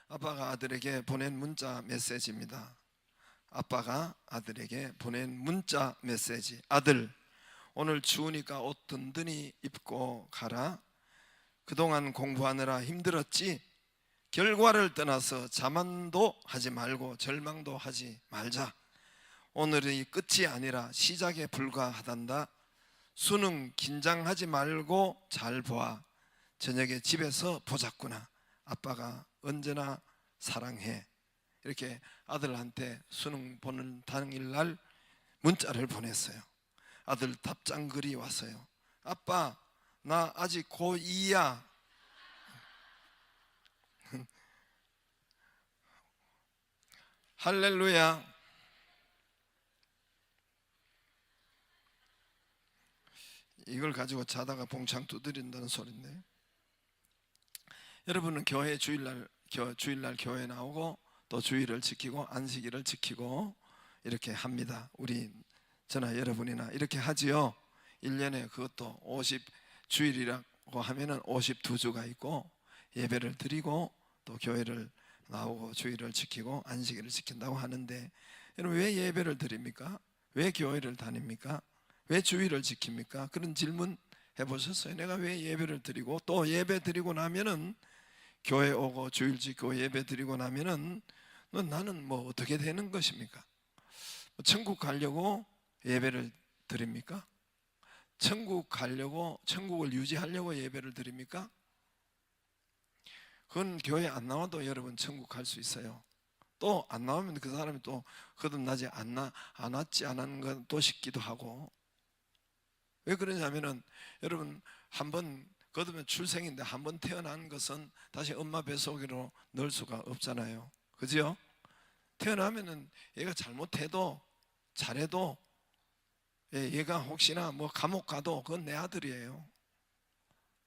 아빠가 아들에게 보낸 문자 메시지입니다. 아빠가 아들에게 보낸 문자 메시지. 아들, 오늘 추우니까 옷 든든히 입고 가라. 그동안 공부하느라 힘들었지? 결과를 떠나서 자만도 하지 말고 절망도 하지 말자. 오늘이 끝이 아니라 시작에 불과하단다. 수능 긴장하지 말고 잘 보아. 저녁에 집에서 보자꾸나. 아빠가 언제나 사랑해. 이렇게 아들한테 수능 보는 당일날 문자를 보냈어요. 아들 답장글이 왔어요. 아빠, 나 아직 고2야. 할렐루야. 이걸 가지고 자다가 봉창 두드린다는 소리인데, 여러분은 교회 주일날 교회 나오고 또 주일을 지키고 안식일을 지키고 이렇게 합니다. 우리 저나 여러분이나 이렇게 하지요. 1년에 그것도 50주일이라고 하면은 52주가 있고, 예배를 드리고 또 교회를 나오고 주일을 지키고 안식일을 지킨다고 하는데, 여러분 왜 예배를 드립니까? 왜 교회를 다닙니까? 왜 주일을 지킵니까? 그런 질문 해보셨어요? 내가 왜 예배를 드리고 또 예배 드리고 나면은 교회 오고 주일 지키고 예배 드리고 나면은 나는 뭐 어떻게 되는 것입니까? 천국 가려고 예배를 드립니까? 천국 가려고, 천국을 유지하려고 예배를 드립니까? 그건 교회 안 나와도 여러분 천국 갈 수 있어요. 또 안 나오면 그 사람이 또 거듭나지 안 왔지 않은 건 또 싶기도 하고. 왜 그러냐면은 여러분 한번 거듭면 출생인데 한 번 태어난 것은 다시 엄마 뱃속으로 넣을 수가 없잖아요. 그죠? 태어나면은 얘가 잘못해도 잘해도 얘가 혹시나 뭐 감옥 가도 그건 내 아들이에요.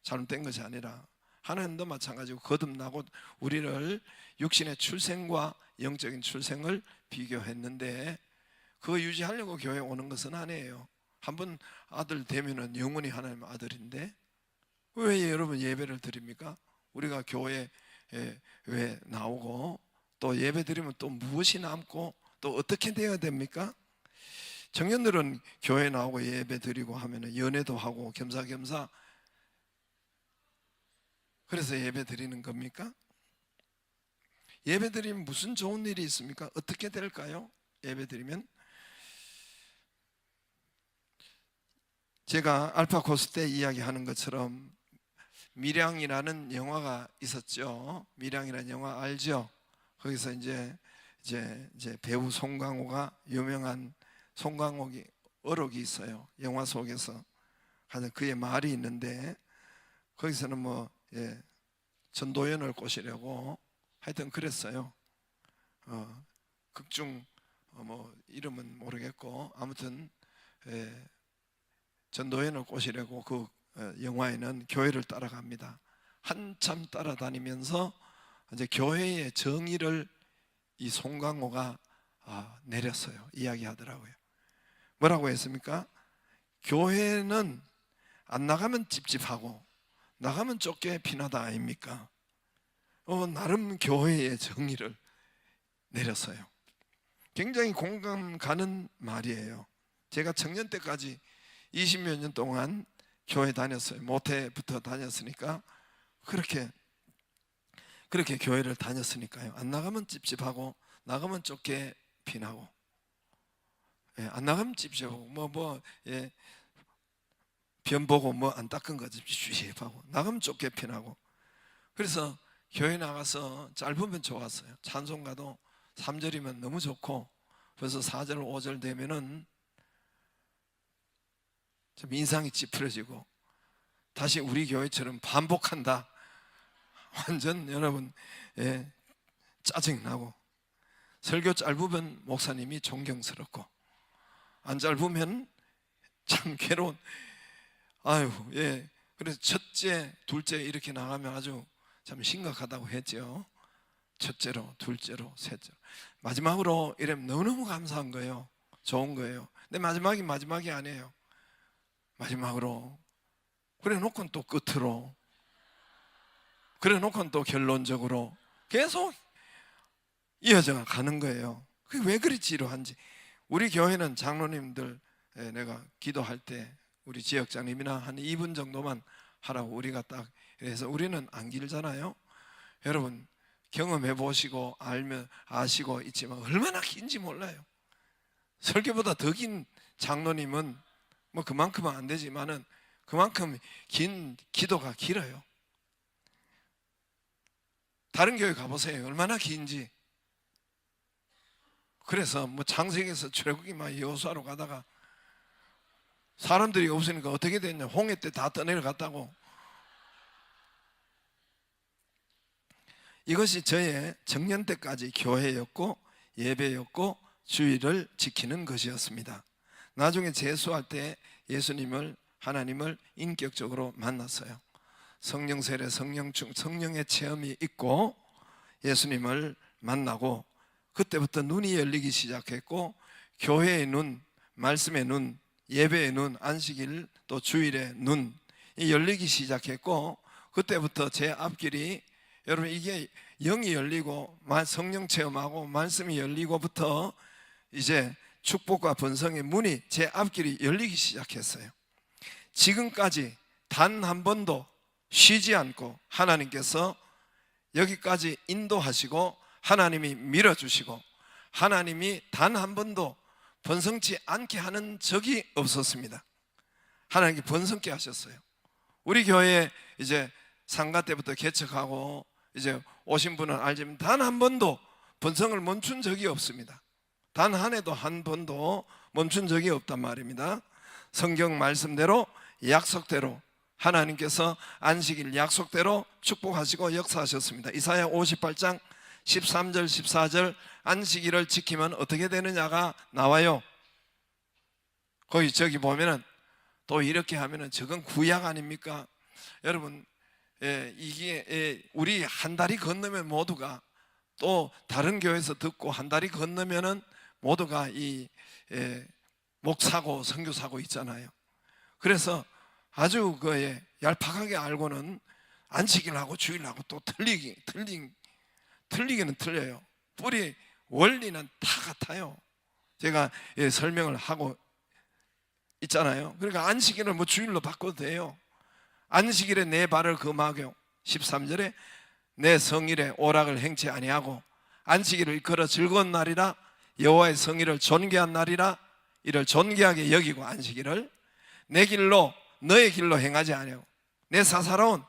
잘못된 것이 아니라 하나님도 마찬가지고 거듭나고 우리를 육신의 출생과 영적인 출생을 비교했는데, 그거 유지하려고 교회 오는 것은 아니에요. 한번 아들 되면은 영원히 하나님 아들인데, 왜 여러분 예배를 드립니까? 우리가 교회에 왜 나오고 또 예배 드리면 또 무엇이 남고 또 어떻게 되어야 됩니까? 청년들은 교회 나오고 예배 드리고 하면은 연애도 하고 겸사겸사, 그래서 예배 드리는 겁니까? 예배 드리면 무슨 좋은 일이 있습니까? 어떻게 될까요? 예배 드리면 제가 알파 코스 때 이야기하는 것처럼 밀양이라는 영화가 있었죠. 밀양이라는 영화 알죠? 거기서 이제 배우 송강호가, 유명한 송강호 어록이 있어요. 영화 속에서 하는 그의 말이 있는데, 거기서는 뭐 전도연을 꼬시려고 하여튼 그랬어요. 극중 뭐 이름은 모르겠고 아무튼 전도연을 꼬시려고 그 영화에는 교회를 따라갑니다. 한참 따라다니면서 이제 교회의 정의를 이 송강호가 내렸어요. 이야기하더라고요. 뭐라고 했습니까? 교회는 안 나가면 찝찝하고 나가면 쫓겨 피나다 아닙니까? 나름 교회의 정의를 내렸어요. 굉장히 공감 가는 말이에요. 제가 청년 때까지 20몇 년 동안 교회 다녔어요. 모태부터 다녔으니까 그렇게 교회를 다녔으니까요. 안 나가면 찝찝하고 나가면 쫓겨 피나고, 안 나가면 찝찝하고 변 보고 뭐 안 닦은 거 찝찝하고 나가면 쫓겨 피나고. 그래서 교회 나가서 짧으면 좋았어요. 찬송 가도 3절이면 너무 좋고, 벌써 4절 5절 되면은 좀 인상이 찌푸려지고 다시 우리 교회처럼 반복한다. 완전 여러분 짜증나고, 설교 짧으면 목사님이 존경스럽고 안 짧으면 참 괴로운. 그래서 첫째, 둘째 이렇게 나가면 아주 참 심각하다고 했죠. 첫째로, 둘째로, 셋째로, 마지막으로 이러면 너무너무 감사한 거예요. 좋은 거예요. 근데 마지막이 아니에요. 마지막으로 그래 놓고는 또 끝으로, 그래 놓고는 또 결론적으로 계속 이어져 가는 거예요. 그게 왜 그리 지루한지. 우리 교회는 장로님들 내가 기도할 때 우리 지역장님이나 한 2분 정도만 하라고 우리가 딱 해서 우리는 안 길잖아요. 여러분 경험해 보시고 알면 아시고 있지만 얼마나 긴지 몰라요. 설교보다 더 긴 장로님은 뭐 그만큼은 안 되지만은 그만큼 긴 기도가 길어요. 다른 교회 가보세요. 얼마나 긴지. 그래서 뭐 창세기에서 출애굽기 막 여호수아로 가다가 사람들이 없으니까 어떻게 됐냐, 홍해 때 다 떠내려갔다고. 이것이 저의 청년 때까지 교회였고 예배였고 주의를 지키는 것이었습니다. 나중에 재수할 때 예수님을, 하나님을 인격적으로 만났어요. 성령 세례, 성령의 체험이 있고 예수님을 만나고 그때부터 눈이 열리기 시작했고 교회의 눈, 말씀의 눈, 예배의 눈, 안식일 또 주일의 눈이 열리기 시작했고 그때부터 제 앞길이, 여러분 이게 영이 열리고 성령 체험하고 말씀이 열리고부터 이제 축복과 번성의 문이 제 앞길이 열리기 시작했어요. 지금까지 단 한 번도 쉬지 않고 하나님께서 여기까지 인도하시고 하나님이 밀어주시고 하나님이 단 한 번도 번성치 않게 하는 적이 없었습니다. 하나님께 번성케 하셨어요. 우리 교회에 이제 상가 때부터 개척하고 이제 오신 분은 알지만 단 한 번도 번성을 멈춘 적이 없습니다. 단 한 해도 한 번도 멈춘 적이 없단 말입니다. 성경 말씀대로 약속대로 하나님께서 안식일 약속대로 축복하시고 역사하셨습니다. 이사야 58장 13절 14절 안식일을 지키면 어떻게 되느냐가 나와요. 거기 저기 보면은 또 이렇게 하면은 저건 구약 아닙니까? 여러분 이게 우리 한 다리 건너면 모두가 또 다른 교회에서 듣고 한 다리 건너면은 모두가 이 목사고 선교사고 있잖아요. 그래서 아주 그 얄팍하게 알고는 안식일하고 주일하고 또 틀리기는 틀려요. 뿌리 원리는 다 같아요. 제가 설명을 하고 있잖아요. 그러니까 안식일을 뭐 주일로 바꿔도 돼요. 안식일에 내 발을 금하고 13절에 내 성일에 오락을 행치 아니하고 안식일을 일컬어 즐거운 날이라 여호와의 성일을 존귀한 날이라 이를 존귀하게 여기고 안식일을 내 길로 너의 길로 행하지 아니하고 내 사사로운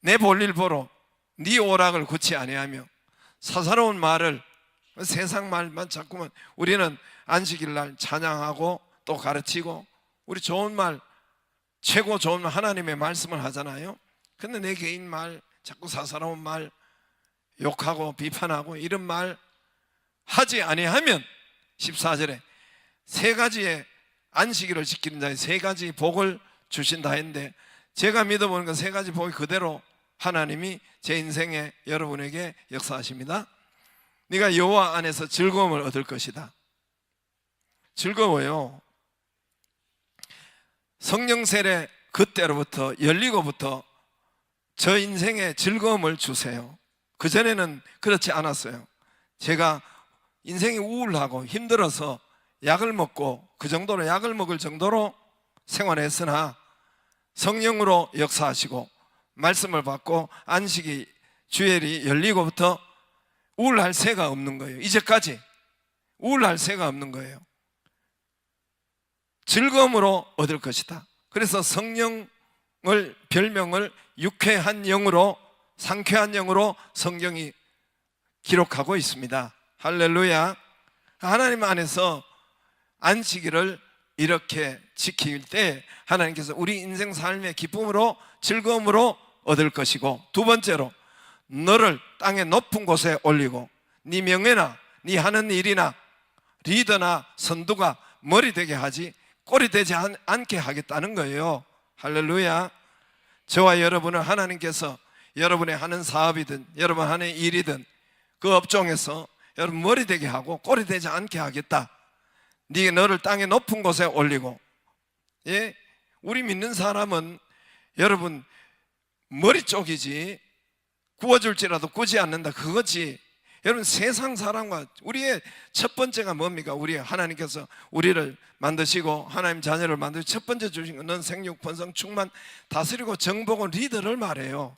내 볼일 보러 네 오락을 굳지 아니하며 사사로운 말을 세상 말만 자꾸만 우리는 안식일 날 찬양하고 또 가르치고 우리 좋은 말 최고 좋은 하나님의 말씀을 하잖아요. 근데 내 개인 말 자꾸 사사로운 말 욕하고 비판하고 이런 말 하지 아니하면 14절에 세 가지의 안식일을 지키는 자에 세 가지 복을 주신다 했는데 제가 믿어보는 건 세 가지 복이 그대로 하나님이 제 인생에 여러분에게 역사하십니다. 네가 여호와 안에서 즐거움을 얻을 것이다. 즐거워요. 성령 세례 그때로부터 열리고부터 저 인생에 즐거움을 주세요. 그전에는 그렇지 않았어요. 제가 인생이 우울하고 힘들어서 약을 먹고 그 정도로 약을 먹을 정도로 생활했으나 성령으로 역사하시고 말씀을 받고 안식이 주일이 열리고부터 우울할 새가 없는 거예요. 이제까지 우울할 새가 없는 거예요. 즐거움으로 얻을 것이다. 그래서 성령을 별명을 유쾌한 영으로 상쾌한 영으로 성경이 기록하고 있습니다. 할렐루야. 하나님 안에서 안식일을 이렇게 지킬 때 하나님께서 우리 인생 삶의 기쁨으로 즐거움으로 얻을 것이고 두 번째로 너를 땅의 높은 곳에 올리고 네 명예나 네 하는 일이나 리더나 선두가 머리 되게 하지 꼴이 되지 않게 하겠다는 거예요. 할렐루야. 저와 여러분을 하나님께서 여러분의 하는 사업이든 여러분 하는 일이든 그 업종에서 여러분 머리 되게 하고 꼴이 되지 않게 하겠다. 네가 너를 땅의 높은 곳에 올리고, 예? 우리 믿는 사람은 여러분 머리 쪽이지 구워줄지라도 구지 않는다 그거지. 여러분, 세상 사람과 우리의 첫 번째가 뭡니까? 하나님께서 우리를 만드시고 하나님 자녀를 만드시고 첫 번째 주신 것은 생육, 번성, 충만, 다스리고 정복은 리더를 말해요.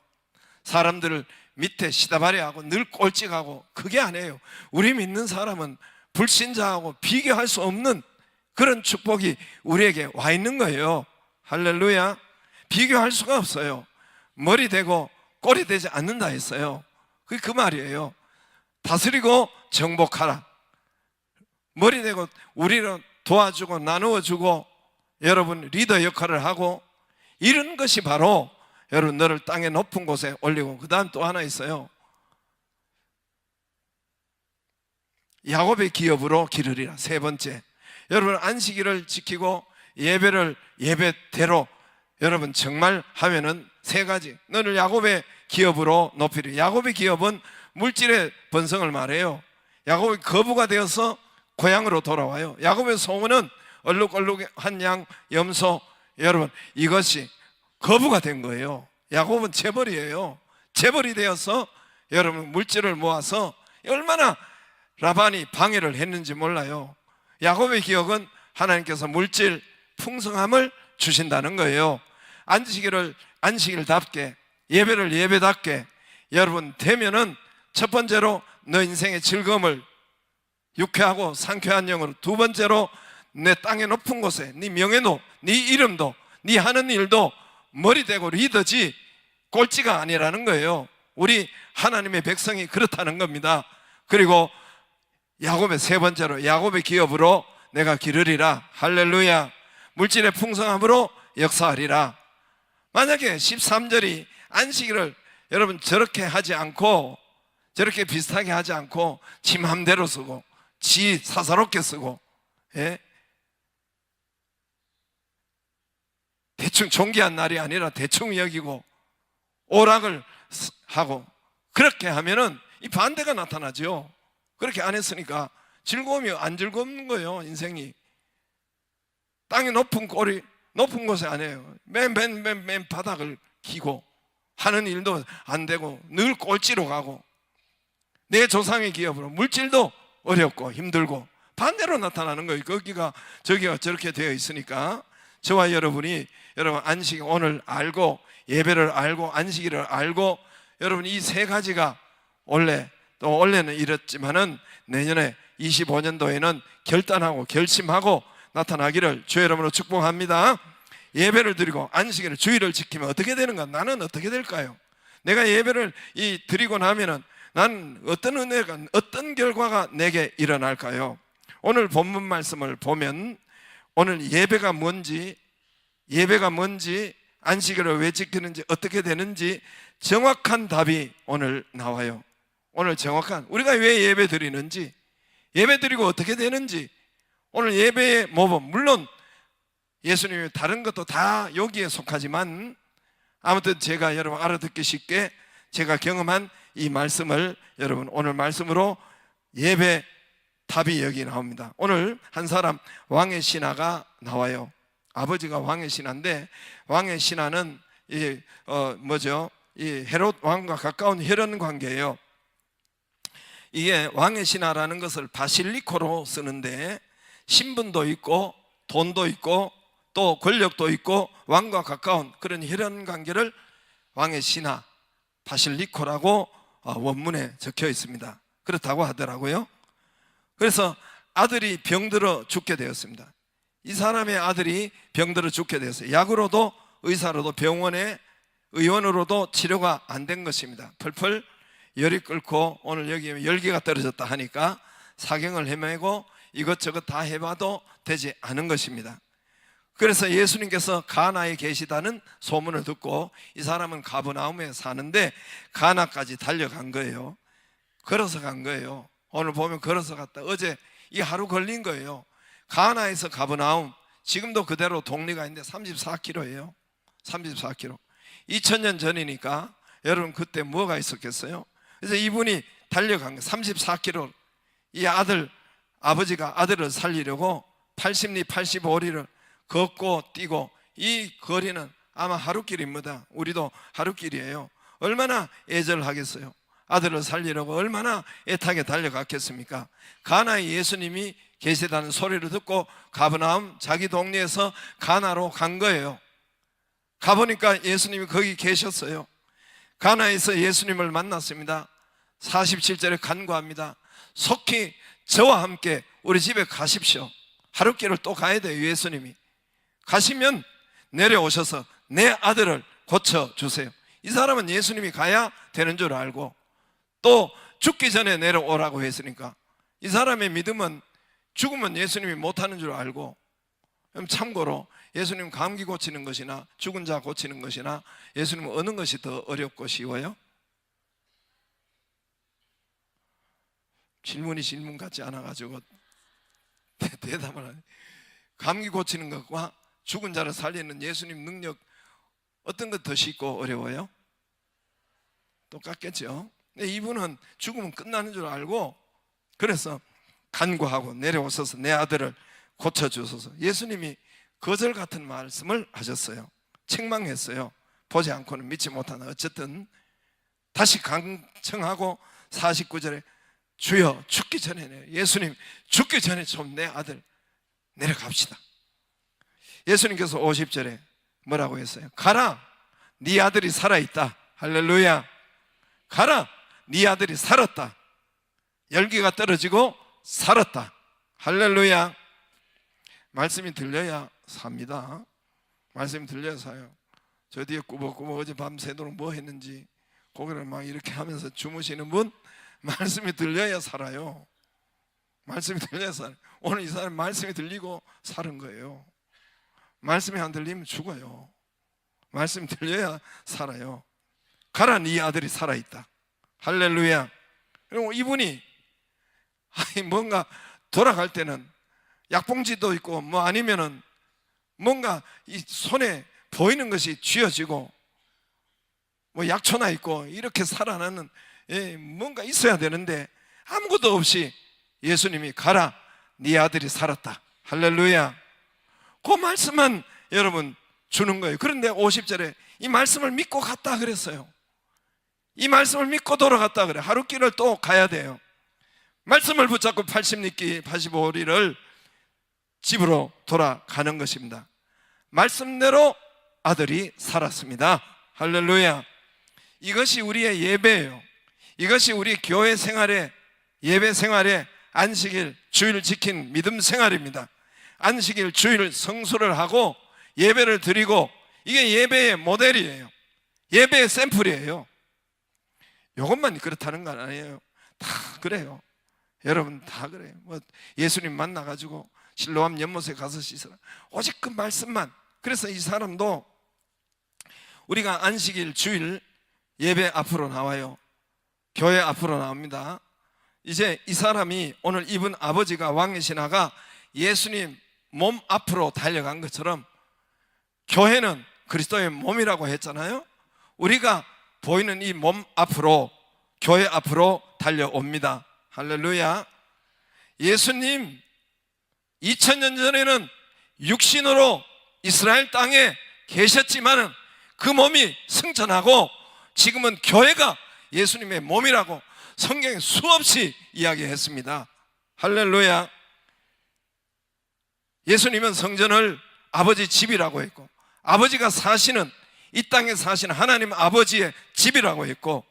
사람들을 밑에 시다바리하고 늘 꼴찌하고, 그게 아니에요. 우리 믿는 사람은 불신자하고 비교할 수 없는 그런 축복이 우리에게 와 있는 거예요. 할렐루야. 비교할 수가 없어요. 머리 되고 꼴이 되지 않는다 했어요. 그게 그 말이에요. 다스리고 정복하라. 머리 되고 우리를 도와주고 나누어주고 여러분 리더 역할을 하고, 이런 것이 바로 여러분 너를 땅의 높은 곳에 올리고, 그 다음 또 하나 있어요. 야곱의 기업으로 기르리라. 세 번째, 여러분 안식일을 지키고 예배를 예배대로 여러분 정말 하면은 세 가지, 너를 야곱의 기업으로 높이리. 야곱의 기업은 물질의 번성을 말해요. 야곱이 거부가 되어서 고향으로 돌아와요. 야곱의 소원은 얼룩얼룩한 양, 염소, 여러분 이것이 거부가 된 거예요. 야곱은 재벌이에요. 재벌이 되어서 여러분 물질을 모아서 얼마나 라반이 방해를 했는지 몰라요. 야곱의 기억은 하나님께서 물질 풍성함을 주신다는 거예요. 안식일답게, 예배를 예배답게 여러분 되면은 첫 번째로 너 인생의 즐거움을 유쾌하고 상쾌한 영으로, 두 번째로 내 땅의 높은 곳에 네 명예도, 네 이름도, 네 하는 일도 머리 대고 리더지 꼴찌가 아니라는 거예요. 우리 하나님의 백성이 그렇다는 겁니다. 그리고 야곱의 세 번째로, 야곱의 기업으로 내가 기르리라. 할렐루야. 물질의 풍성함으로 역사하리라. 만약에 13절이 안식일을 여러분 저렇게 하지 않고, 저렇게 비슷하게 하지 않고 지 맘대로 쓰고 지 사사롭게 쓰고, 예? 대충 존귀한 날이 아니라 대충 여기고 오락을 하고 그렇게 하면은 이 반대가 나타나죠. 그렇게 안 했으니까 즐거움이 안 즐거운 거예요. 인생이 땅이 높은 곳에 안 해요. 맨 바닥을 기고 하는 일도 안 되고 늘 꼴찌로 가고, 내 조상의 기업으로 물질도 어렵고 힘들고 반대로 나타나는 거예요. 거기가 저기가 저렇게 되어 있으니까 저와 여러분이 여러분 안식 오늘 알고, 예배를 알고, 안식일을 알고, 여러분 이 세 가지가 원래는 이렇지만은 내년에 25년도에는 결단하고 결심하고 나타나기를 주의 이름으로 축복합니다. 예배를 드리고 안식일을, 주일을 지키면 어떻게 되는가? 나는 어떻게 될까요? 내가 예배를 드리고 나면은 난 어떤 은혜가, 어떤 결과가 내게 일어날까요? 오늘 본문 말씀을 보면 오늘 예배가 뭔지, 안식일을 왜 지키는지, 어떻게 되는지 정확한 답이 오늘 나와요. 오늘 정확한, 우리가 왜 예배 드리는지, 예배 드리고 어떻게 되는지, 오늘 예배의 모범, 물론 예수님이 다른 것도 다 여기에 속하지만 아무튼 제가 여러분 알아듣기 쉽게 제가 경험한 이 말씀을 여러분 오늘 말씀으로 예배 답이 여기 나옵니다. 오늘 한 사람 왕의 신하가 나와요. 아버지가 왕의 신하인데, 왕의 신하는 이 헤롯 왕과 가까운 혈연 관계예요. 이게 왕의 신하라는 것을 바실리코로 쓰는데 신분도 있고 돈도 있고 또 권력도 있고 왕과 가까운 그런 혈연 관계를 왕의 신하, 바실리코라고 원문에 적혀 있습니다. 그렇다고 하더라고요. 그래서 아들이 병들어 죽게 되었습니다. 이 사람의 아들이 병들어 죽게 되었어요. 약으로도 의사로도 병원에 의원으로도 치료가 안 된 것입니다. 펄펄 열이 끓고 오늘 여기 열기가 떨어졌다 하니까 사경을 헤매고 이것저것 다 해봐도 되지 않은 것입니다. 그래서 예수님께서 가나에 계시다는 소문을 듣고 이 사람은 가버나움에 사는데 가나까지 달려간 거예요. 걸어서 간 거예요. 오늘 보면 걸어서 갔다. 어제 이 하루 걸린 거예요. 가나에서 가버나움, 지금도 그대로 동리가 있는데 34km예요 34km. 2000년 전이니까 여러분 그때 뭐가 있었겠어요? 그래서 이분이 달려간 거예요. 34km. 이 아버지가 아들을 살리려고 80리 85리를 걷고 뛰고, 이 거리는 아마 하루길입니다. 우리도 하루길이에요. 얼마나 애절하겠어요. 아들을 살리려고 얼마나 애타게 달려갔겠습니까? 가나에 예수님이 계시다는 소리를 듣고 가버나움 자기 동네에서 가나로 간 거예요. 가보니까 예수님이 거기 계셨어요. 가나에서 예수님을 만났습니다. 47절에 간구합니다. 속히 저와 함께 우리 집에 가십시오. 하룻길을 또 가야 돼요. 예수님이 가시면 내려오셔서 내 아들을 고쳐주세요. 이 사람은 예수님이 가야 되는 줄 알고 또 죽기 전에 내려오라고 했으니까 이 사람의 믿음은 죽으면 예수님이 못하는 줄 알고, 참고로 예수님 감기 고치는 것이나 죽은 자 고치는 것이나 예수님은 어느 것이 더 어렵고 쉬워요? 질문이 질문 같지 않아가지고 대답을 하네. 감기 고치는 것과 죽은 자를 살리는 예수님 능력, 어떤 것 더 쉽고 어려워요? 똑같겠죠. 이분은 죽으면 끝나는 줄 알고 그래서 간구하고 내려오셔서 내 아들을 고쳐주소서. 예수님이 거절 같은 말씀을 하셨어요. 책망했어요. 보지 않고는 믿지 못하나. 어쨌든 다시 강청하고 49절에 주여 죽기 전에, 예수님 죽기 전에 좀 내 아들 내려갑시다. 예수님께서 50절에 뭐라고 했어요? 가라, 네 아들이 살아있다. 할렐루야. 가라, 네 아들이 살았다. 열기가 떨어지고 살았다. 할렐루야. 말씀이 들려야 삽니다. 말씀이 들려야 사요. 저 뒤에 꾸벅꾸벅 어제 밤 새도록 뭐 했는지 고개를 막 이렇게 하면서 주무시는 분, 말씀이 들려야 살아요. 말씀이 들려야 살아요. 오늘 이 사람 말씀이 들리고 사는 거예요. 말씀이 안 들리면 죽어요. 말씀이 들려야 살아요. 가라, 네 아들이 살아있다. 할렐루야. 그리고 이분이 뭔가 돌아갈 때는 약봉지도 있고 뭐 아니면은 뭔가 이 손에 보이는 것이 쥐어지고 뭐 약초나 있고 이렇게 살아나는 뭔가 있어야 되는데 아무것도 없이 예수님이 가라, 네 아들이 살았다. 할렐루야. 그 말씀만 여러분 주는 거예요. 그런데 50절에 이 말씀을 믿고 갔다 그랬어요. 이 말씀을 믿고 돌아갔다 그래. 하루길을 또 가야 돼요. 말씀을 붙잡고 80리길 85리를 집으로 돌아가는 것입니다. 말씀대로 아들이 살았습니다. 할렐루야. 이것이 우리의 예배예요. 이것이 우리 교회 생활의 예배 생활의 안식일 주일 지킨 믿음 생활입니다. 안식일 주일 성수를 하고 예배를 드리고, 이게 예배의 모델이에요. 예배의 샘플이에요. 이것만 그렇다는 건 아니에요. 다 그래요. 여러분 다 그래요. 뭐 예수님 만나가지고 실로암 연못에 가서 씻으라, 오직 그 말씀만. 그래서 이 사람도 우리가 안식일 주일 예배 앞으로 나와요. 교회 앞으로 나옵니다. 이제 이 사람이 오늘 이분 아버지가 왕의 신하가 예수님 몸 앞으로 달려간 것처럼 교회는 그리스도의 몸이라고 했잖아요. 우리가 보이는 이 몸 앞으로, 교회 앞으로 달려옵니다. 할렐루야. 예수님 2000년 전에는 육신으로 이스라엘 땅에 계셨지만은 그 몸이 승천하고 지금은 교회가 예수님의 몸이라고 성경에 수없이 이야기했습니다. 할렐루야. 예수님은 성전을 아버지 집이라고 했고, 아버지가 사시는 이 땅에 사시는 하나님 아버지의 집이라고 했고,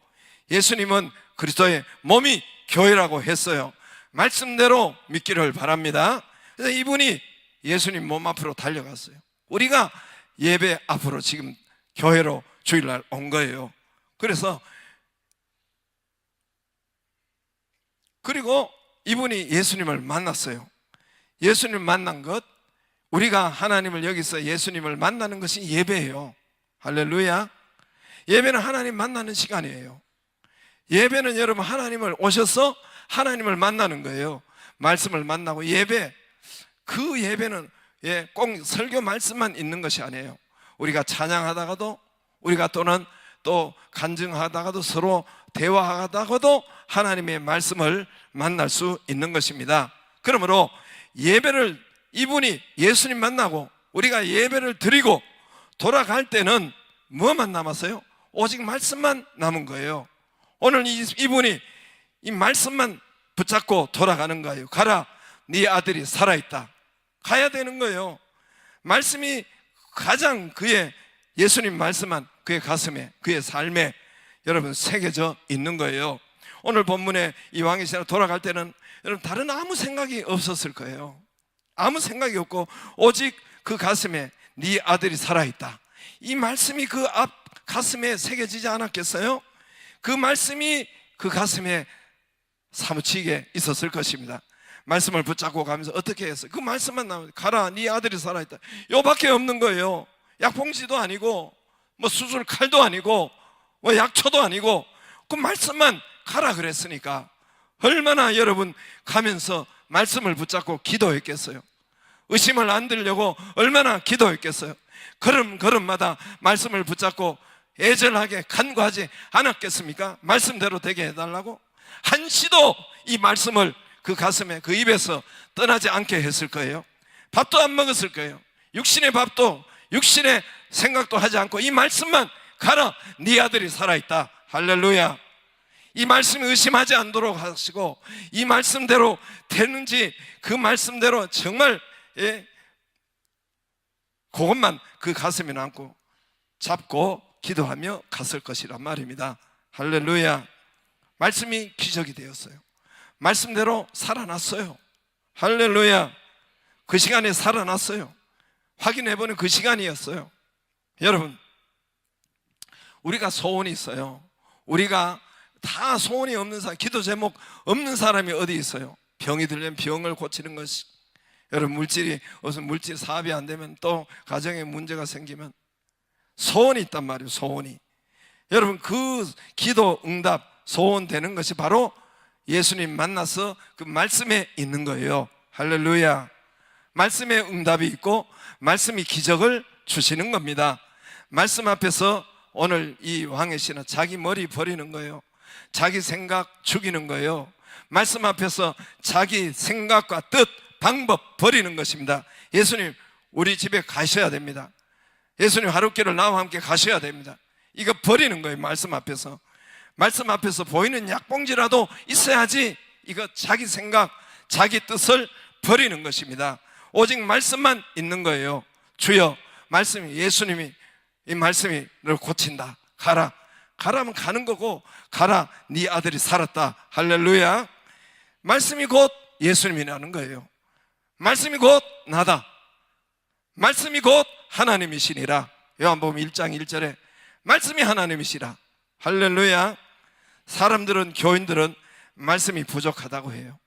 예수님은 그리스도의 몸이 교회라고 했어요. 말씀대로 믿기를 바랍니다. 그래서 이분이 예수님 몸 앞으로 달려갔어요. 우리가 예배 앞으로 지금 교회로 주일날 온 거예요. 그리고 이분이 예수님을 만났어요. 예수님을 만난 것, 우리가 하나님을 여기서 예수님을 만나는 것이 예배예요. 할렐루야. 예배는 하나님 만나는 시간이에요. 예배는 여러분 하나님을 오셔서 하나님을 만나는 거예요. 말씀을 만나고 예배, 그 예배는 꼭 설교 말씀만 있는 것이 아니에요. 우리가 찬양하다가도, 우리가 또는 또 간증하다가도, 서로 대화하다가도 하나님의 말씀을 만날 수 있는 것입니다. 그러므로 예배를, 이분이 예수님 만나고 우리가 예배를 드리고 돌아갈 때는 뭐만 남았어요? 오직 말씀만 남은 거예요. 오늘 이분이 이 말씀만 붙잡고 돌아가는 거예요. 가라, 네 아들이 살아있다. 가야 되는 거예요. 말씀이 가장 그의, 예수님 말씀만 그의 가슴에, 그의 삶에 여러분 새겨져 있는 거예요. 오늘 본문에 이 왕의 신하가 돌아갈 때는 여러분 다른 아무 생각이 없었을 거예요. 아무 생각이 없고 오직 그 가슴에 네 아들이 살아있다, 이 말씀이 그 앞 가슴에 새겨지지 않았겠어요? 그 말씀이 그 가슴에 사무치게 있었을 것입니다. 말씀을 붙잡고 가면서 어떻게 했어요? 그 말씀만 나오면 가라, 네 아들이 살아있다, 요밖에 없는 거예요. 약봉지도 아니고 뭐 수술 칼도 아니고 뭐 약초도 아니고 그 말씀만 가라 그랬으니까 얼마나 여러분 가면서 말씀을 붙잡고 기도했겠어요? 의심을 안 들려고 얼마나 기도했겠어요? 걸음걸음마다 말씀을 붙잡고 애절하게 간구하지 않았겠습니까? 말씀대로 되게 해달라고. 한시도 이 말씀을 그 가슴에, 그 입에서 떠나지 않게 했을 거예요. 밥도 안 먹었을 거예요. 육신의 밥도, 육신의 생각도 하지 않고 이 말씀만, 가라, 네 아들이 살아있다. 할렐루야. 이 말씀이 의심하지 않도록 하시고 이 말씀대로 되는지 그 말씀대로 정말 그것만 그 가슴에 남고 잡고 기도하며 갔을 것이란 말입니다. 할렐루야. 말씀이 기적이 되었어요. 말씀대로 살아났어요. 할렐루야. 그 시간에 살아났어요. 확인해보는 그 시간이었어요. 여러분, 우리가 소원이 있어요. 우리가 다 소원이 없는 사람, 기도 제목 없는 사람이 어디 있어요? 병이 들면 병을 고치는 것이, 여러분 물질이 무슨 물질 사업이 안 되면 또 가정에 문제가 생기면 소원이 있단 말이에요. 소원이. 여러분 그 기도 응답 소원 되는 것이 바로 예수님 만나서 그 말씀에 있는 거예요. 할렐루야. 말씀에 응답이 있고 말씀이 기적을 주시는 겁니다. 말씀 앞에서 오늘 이 왕의 신은 자기 머리 버리는 거예요. 자기 생각 죽이는 거예요. 말씀 앞에서 자기 생각과 뜻, 방법 버리는 것입니다. 예수님 우리 집에 가셔야 됩니다. 예수님 하루길을 나와 함께 가셔야 됩니다. 이거 버리는 거예요. 말씀 앞에서. 말씀 앞에서 보이는 약봉지라도 있어야지 이거 자기 생각, 자기 뜻을 버리는 것입니다. 오직 말씀만 있는 거예요. 주여, 말씀이, 예수님이 이 말씀이 널 고친다. 가라. 가라면 가는 거고, 가라, 네 아들이 살았다. 할렐루야. 말씀이 곧 예수님이라는 거예요. 말씀이 곧 나다. 말씀이 곧 하나님이시니라. 요한복음 1장 1절에 말씀이 하나님이시라. 할렐루야. 사람들은, 교인들은 말씀이 부족하다고 해요.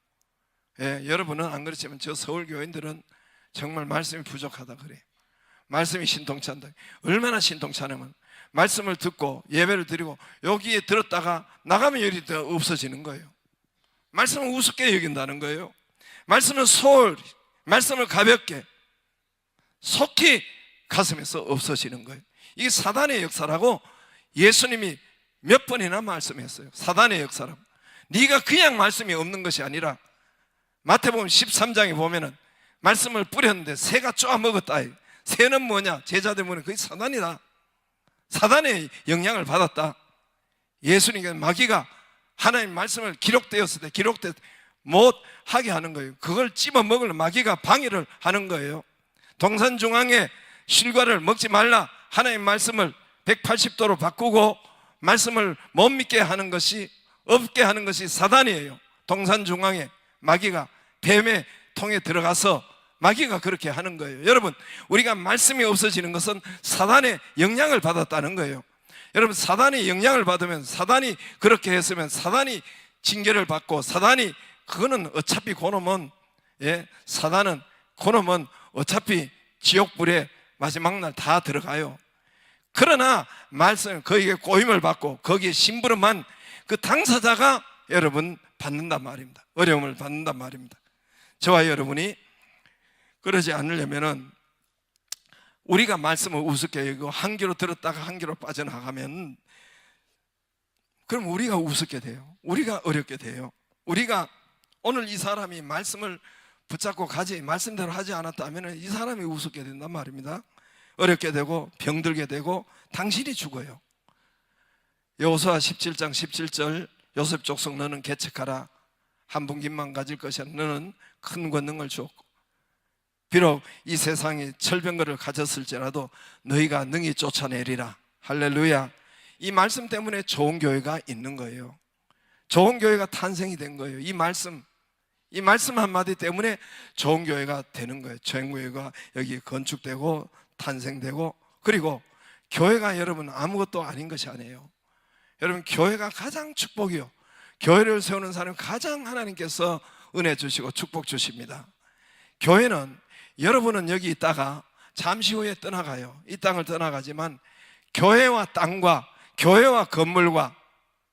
여러분은 안 그렇지만 저 서울 교인들은 정말 말씀이 부족하다 그래요. 말씀이 신통치 않다. 얼마나 신통치 않으면 말씀을 듣고 예배를 드리고 여기에 들었다가 나가면 열이 더 없어지는 거예요. 말씀을 우습게 여긴다는 거예요. 말씀은 소홀히, 말씀을 가볍게 속히 가슴에서 없어지는 거예요. 이게 사단의 역사라고 예수님이 몇 번이나 말씀했어요. 사단의 역사라고. 네가 그냥 말씀이 없는 것이 아니라 마태복음 13장에 보면은 말씀을 뿌렸는데 새가 쪼아먹었다. 새는 뭐냐? 제자들 보면 그게 사단이다. 사단의 영향을 받았다. 예수님께 마귀가 하나님 말씀을 기록되었을 때 기록돼 못하게 하는 거예요. 그걸 찝어먹으려 마귀가 방해를 하는 거예요. 동산중앙에 실과를 먹지 말라. 하나님 말씀을 180도로 바꾸고 말씀을 못 믿게 하는 것이, 없게 하는 것이 사단이에요. 동산중앙에 마귀가 뱀의 통에 들어가서 마귀가 그렇게 하는 거예요. 여러분, 우리가 말씀이 없어지는 것은 사단의 영향을 받았다는 거예요. 여러분, 사단의 영향을 받으면, 사단이 그렇게 했으면 사단이 징계를 받고, 사단이, 그거는 어차피 그놈은, 사단은, 그놈은 어차피 지옥불에 마지막 날 다 들어가요. 그러나 말씀, 거기에 꼬임을 받고 거기에 심부름한 그 당사자가 여러분 받는단 말입니다. 어려움을 받는단 말입니다. 저와 여러분이 그러지 않으려면은 우리가 말씀을 우습게 여기고 한 귀로 들었다가 한 귀로 빠져나가면 그럼 우리가 우습게 돼요. 우리가 어렵게 돼요. 우리가 오늘 이 사람이 말씀을 붙잡고 가지, 말씀대로 하지 않았다면 이 사람이 우습게 된단 말입니다. 어렵게 되고 병들게 되고 당신이 죽어요. 여호수아 17장 17절 요셉 족속 너는 개척하라. 한 분깃만 가질 것이야. 너는 큰 권능을 주었고 비록 이 세상이 철병거를 가졌을지라도 너희가 능히 쫓아내리라. 할렐루야. 이 말씀 때문에 좋은 교회가 있는 거예요. 좋은 교회가 탄생이 된 거예요. 이 말씀 한마디 때문에 좋은 교회가 되는 거예요. 좋은 교회가 여기 건축되고 탄생되고, 그리고 교회가 여러분 아무것도 아닌 것이 아니에요. 여러분 교회가 가장 축복이요, 교회를 세우는 사람은 가장 하나님께서 은혜 주시고 축복 주십니다. 교회는 여러분은 여기 있다가 잠시 후에 떠나가요. 이 땅을 떠나가지만 교회와 땅과 교회와 건물과,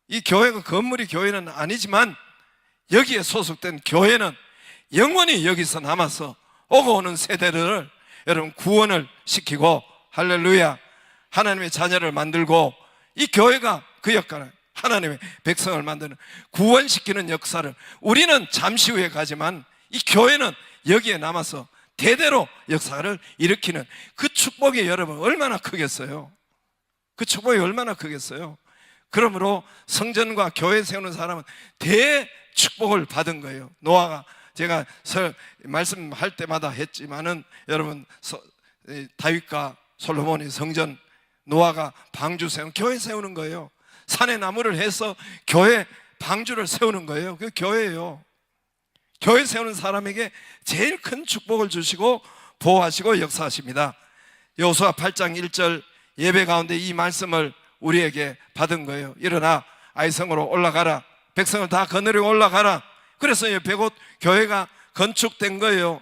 이 교회가 건물이 교회는 아니지만 여기에 소속된 교회는 영원히 여기서 남아서 오고 오는 세대를 여러분 구원을 시키고, 할렐루야, 하나님의 자녀를 만들고, 이 교회가 그 역할을, 하나님의 백성을 만드는 구원시키는 역사를, 우리는 잠시 후에 가지만 이 교회는 여기에 남아서 대대로 역사를 일으키는 그 축복이 여러분 얼마나 크겠어요. 그 축복이 얼마나 크겠어요. 그러므로 성전과 교회 세우는 사람은 대축복을 받은 거예요. 노아가, 제가 말씀할 때마다 했지만은 여러분 다윗과 솔로몬이 성전, 노아가 방주 세우는, 교회 세우는 거예요. 산에 나무를 해서 교회 방주를 세우는 거예요. 그게 교회예요. 교회 세우는 사람에게 제일 큰 축복을 주시고 보호하시고 역사하십니다. 여호수아 8장 1절 예배 가운데 이 말씀을 우리에게 받은 거예요. 일어나 아이성으로 올라가라. 백성을 다 거느리고 올라가라. 그래서 백옷 교회가 건축된 거예요.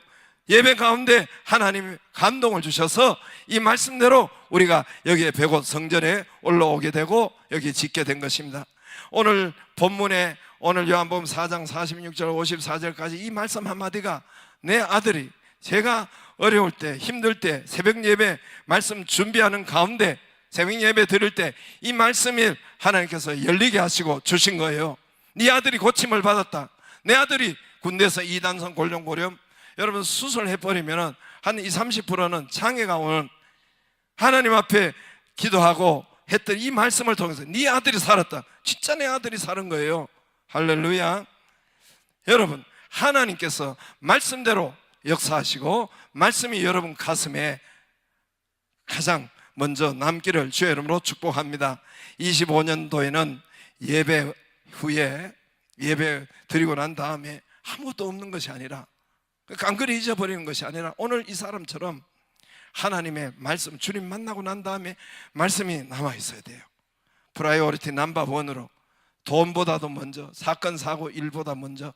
예배 가운데 하나님이 감동을 주셔서 이 말씀대로 우리가 여기에 백옷 성전에 올라오게 되고 여기 짓게 된 것입니다. 오늘 본문에, 오늘 요한복음 4장 46절 54절까지 이 말씀 한마디가, 내 아들이 제가 어려울 때, 힘들 때, 새벽 예배 말씀 준비하는 가운데, 새벽 예배 드릴 때 이 말씀이 하나님께서 열리게 하시고 주신 거예요. 네 아들이 고침을 받았다. 내 아들이 군대에서 이단성 골룡고렴, 여러분 수술해버리면 한 20-30%는 장애가 오는, 하나님 앞에 기도하고 했던 이 말씀을 통해서 네 아들이 살았다. 진짜 내 아들이 사는 거예요. 할렐루야. 여러분 하나님께서 말씀대로 역사하시고 말씀이 여러분 가슴에 가장 먼저 남기를 주의 이름으로 축복합니다. 25년도에는 예배 후에, 예배 드리고 난 다음에 아무것도 없는 것이 아니라, 깡그리 잊어버리는 것이 아니라 오늘 이 사람처럼 하나님의 말씀, 주님 만나고 난 다음에 말씀이 남아 있어야 돼요. 프라이어리티 넘버 원으로, 돈보다도 먼저, 사건 사고 일보다 먼저,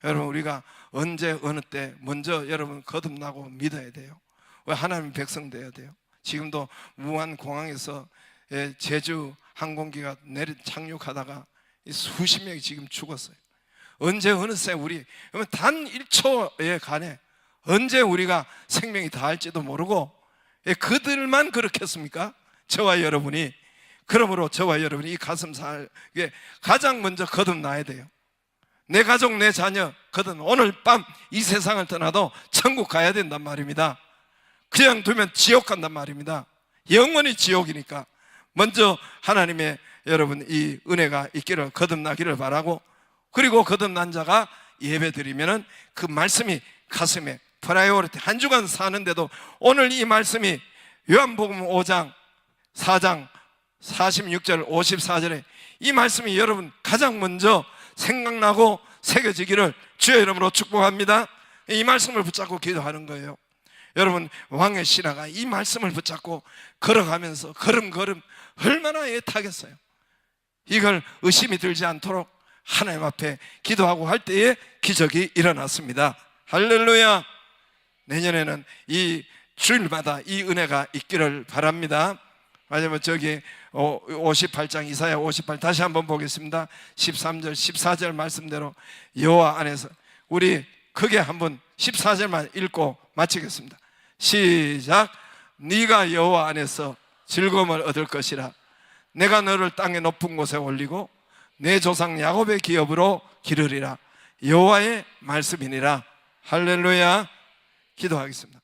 여러분 우리가 언제 어느 때 먼저 여러분 거듭나고 믿어야 돼요. 왜? 하나님 백성 되어야 돼요. 지금도 무안공항에서 제주 항공기가 착륙하다가 수십 명이 지금 죽었어요. 언제 어느 새 우리 단 1초에 간에 언제 우리가 생명이 다할지도 모르고, 그들만 그렇겠습니까? 저와 여러분이. 그러므로 저와 여러분이 이 가슴살에 가장 먼저 거듭나야 돼요. 내 가족, 내 자녀 거듭, 오늘 밤 이 세상을 떠나도 천국 가야 된단 말입니다. 그냥 두면 지옥 간단 말입니다. 영원히 지옥이니까 먼저 하나님의 여러분 이 은혜가 있기를, 거듭나기를 바라고, 그리고 거듭난 자가 예배 드리면은 그 말씀이 가슴에 프라이어리티, 한 주간 사는데도 오늘 이 말씀이 요한복음 5장 4장 46절 54절에 이 말씀이 여러분 가장 먼저 생각나고 새겨지기를 주의 이름으로 축복합니다. 이 말씀을 붙잡고 기도하는 거예요. 여러분 왕의 신하가 이 말씀을 붙잡고 걸어가면서 걸음걸음 얼마나 애타겠어요. 이걸 의심이 들지 않도록 하나님 앞에 기도하고 할 때에 기적이 일어났습니다. 할렐루야. 내년에는 이 주일마다 이 은혜가 있기를 바랍니다. 마지막으로 저기 58장 이사야 58 다시 한번 보겠습니다. 13절 14절 말씀대로 여호와 안에서, 우리 크게 한번 14절만 읽고 마치겠습니다. 시작. 네가 여호와 안에서 즐거움을 얻을 것이라. 내가 너를 땅의 높은 곳에 올리고 내 조상 야곱의 기업으로 기르리라. 여호와의 말씀이니라. 할렐루야. 기도하겠습니다.